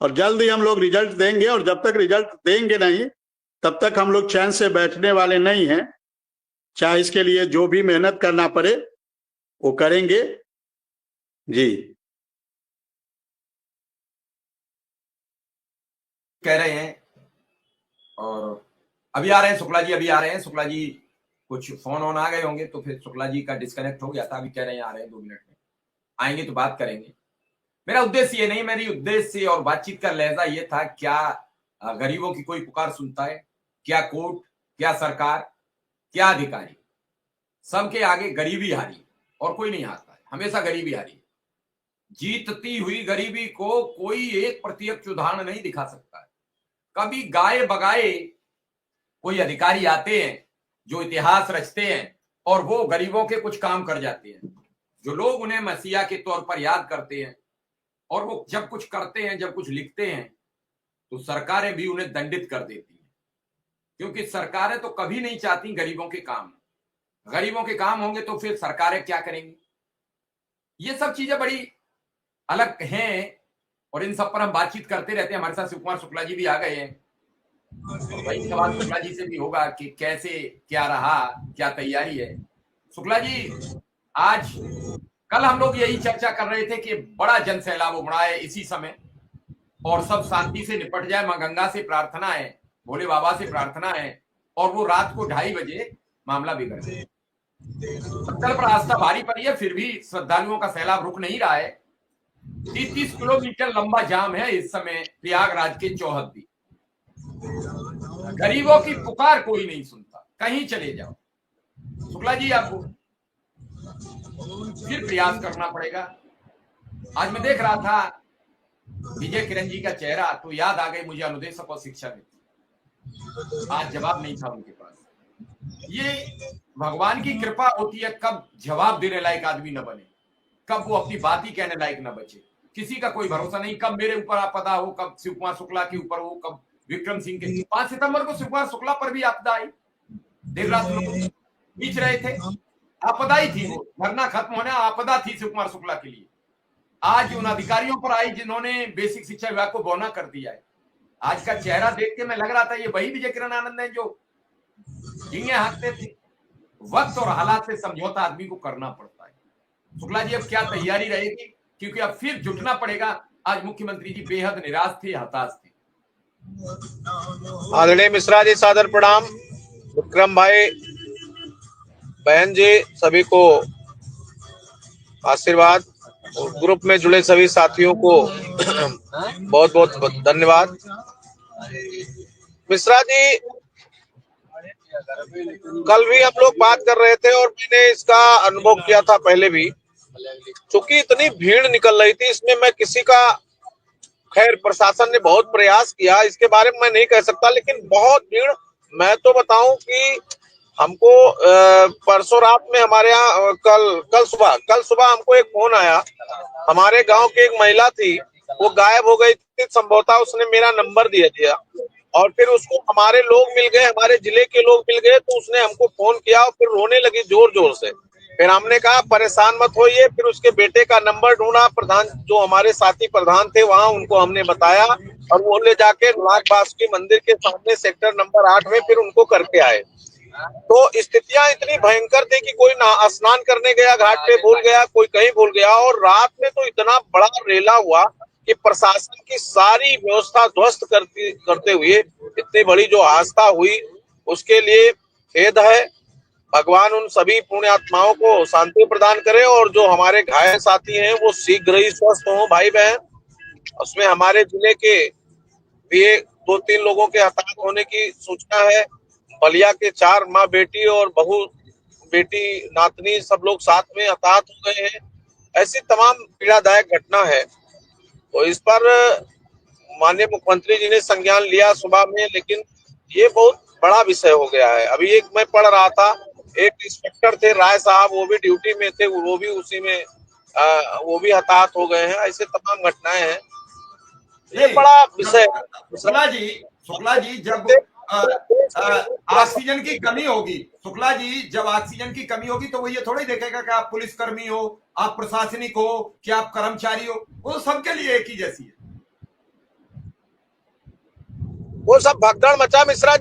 और जल्द ही हम लोग रिजल्ट देंगे, और जब तक रिजल्ट देंगे नहीं तब तक हम लोग चैन से बैठने वाले नहीं हैं। चाहे इसके लिए जो भी मेहनत करना पड़े वो करेंगे जी। कह रहे हैं, और अभी आ रहे हैं शुक्ला जी, अभी आ रहे हैं शुक्ला जी, कुछ फोन ऑन आ गए होंगे तो फिर शुक्ला जी का डिस्कनेक्ट हो गया था। अभी कह रहे हैं आ रहे हैं, 2 मिनट में आएंगे तो बात करेंगे। मेरा उद्देश्य ये नहीं, मेरी उद्देश्य और बातचीत का लहजा ये था, क्या गरीबों की कोई पुकार सुनता है? क्या कोर्ट, क्या सरकार, क्या अधिकारी? सबके आगे गरीबी हारी और कोई नहीं हारता है, हमेशा गरीबी हारी। जीतती हुई गरीबी को कोई एक प्रत्यक्ष उदाहरण नहीं दिखा सकता है। कभी गाए बगाए कोई अधिकारी आते हैं जो इतिहास रचते हैं और वो गरीबों के कुछ काम कर जाते हैं, जो लोग उन्हें मसीहा के तौर पर याद करते हैं। और वो जब कुछ करते हैं, जब कुछ लिखते हैं, तो सरकारें भी उन्हें दंडित कर देती हैं, क्योंकि सरकारें तो कभी नहीं चाहती गरीबों के काम। गरीबों के काम होंगे तो फिर सरकारें क्या करेंगी? ये सब चीजें बड़ी अलग हैं और इन सब पर हम बातचीत करते रहते हैं। हमारे साथ शिव कुमार शुक्ला जी भी आ गए हैं, और वही सवाल शुक्ला जी से भी होगा कि कैसे, क्या रहा, क्या तैयारी है। शुक्ला जी, आज कल हम लोग यही चर्चा कर रहे थे कि बड़ा जन सैलाब उमड़ा है इसी समय, और सब शांति से निपट जाए। मां गंगा से प्रार्थना है, भोले बाबा से प्रार्थना है, और वो रात को 2:30 बजे मामला बिगड़ गया। अटल पर आस्था भारी पड़ी है, फिर भी श्रद्धालुओं का सैलाब रुक नहीं रहा है। 30 किलोमीटर लंबा जाम है इस समय प्रयागराज के चौहद्दी। गरीबों की पुकार कोई नहीं सुनता, कहीं चले जाओ। शुक्ला जी, आपको फिर प्रयास करना पड़ेगा। आज मैं देख रहा था विजय किरण जी का चेहरा, तो याद आ गई मुझे अनुदेशक और शिक्षा नीति। आज जवाब नहीं था उनके पास। ये भगवान की कृपा होती है, कब जवाब देने लायक आदमी न बने, कब वो अपनी बात ही कहने लायक न बचे। किसी का कोई भरोसा नहीं, कब मेरे ऊपर आपदा हो, कब शिव कुमार शुक्ला के ऊपर हो, कब विक्रम सिंह के। 5 सितंबर को शिव कुमार शुक्ला पर भी आपदा आई, देर रात लोग बीच रहे थे, आपदा ही थी। वो धरना खत्म होने आपदा थी शिव कुमार शुक्ला के लिए। आज उन अधिकारियों पर आई जिन्होंने बेसिक शिक्षा विभाग को बौना कर दिया है। आज का चेहरा देख के मैं लग रहा था ये वही विजय किरण आनंद है जो झींगे हाँकते थे। वक्त और हालात से समझौता आदमी को करना पड़ता है। शुक्ला जी, अब क्या तैयारी रहेगी? क्योंकि अब फिर जुटना पड़ेगा। आज मुख्यमंत्री जी बेहद निराश थे, हताश थे। आदरणीय मिश्रा जी, सादर प्रणाम। विक्रम भाई, बहन जी, सभी को आशीर्वाद। ग्रुप में जुड़े सभी साथियों को बहुत बहुत धन्यवाद। मिश्रा जी, कल भी हम लोग बात कर रहे थे और मैंने इसका अनुभव किया था पहले भी। चूंकि इतनी भीड़ निकल रही थी, इसमें मैं किसी का, खैर प्रशासन ने बहुत प्रयास किया, इसके बारे में मैं नहीं कह सकता, लेकिन बहुत भीड़। मैं तो बताऊं कि हमको परसों रात में हमारे यहाँ कल सुबह हमको एक फोन आया। हमारे गांव की एक महिला थी, वो गायब हो गई थी, संभवतः उसने मेरा नंबर दिया और फिर उसको हमारे लोग मिल गए, हमारे जिले के लोग मिल गए, तो उसने हमको फोन किया और फिर रोने लगी जोर जोर से। फिर हमने कहा परेशान मत होइए। फिर उसके बेटे का नंबर ढूंढा, प्रधान जो हमारे साथी प्रधान थे वहां, उनको हमने बताया और वो ले जाके नाग बासुकी मंदिर के सामने सेक्टर नंबर 8 में फिर उनको करके आए। तो स्थितियां इतनी भयंकर थी कि कोई स्नान करने गया घाट पे भूल गया, कोई कहीं भूल गया, और रात में तो इतना बड़ा रेला हुआ कि प्रशासन की सारी व्यवस्था ध्वस्त करते हुए इतनी बड़ी जो आस्था हुई, उसके लिए खेद है। भगवान उन सभी पुण्य आत्माओं को शांति प्रदान करे और जो हमारे घायल साथी हैं वो शीघ्र ही स्वस्थ हों। भाई बहन, उसमें हमारे जिले के भी 2-3 लोगों के हताहत होने की सूचना है। बलिया के 4 माँ बेटी और बहू बेटी नातनी सब लोग साथ में हताहत हो गए हैं। ऐसी तमाम पीड़ादायक घटना है। तो इस पर माननीय मुख्यमंत्री जी ने संज्ञान लिया सुबह में, लेकिन ये बहुत बड़ा विषय हो गया है। अभी एक मैं पढ़ रहा था, एक इंस्पेक्टर थे राय साहब, वो भी ड्यूटी में थे, वो भी उसी में वो भी हताहत हो गए हैं। ऐसे तमाम घटनाएं हैं, ये बड़ा विषय। शुक्ला जी, जब ऑक्सीजन की कमी होगी, शुक्ला जी जब ऑक्सीजन की कमी होगी तो वो ये थोड़ी देखेगा कि आप पुलिसकर्मी हो, आप प्रशासनिक हो, कि आप कर्मचारी हो। वो सबके लिए एक ही जैसी है। वो सब भगदड़ मचा। मिश्रा जी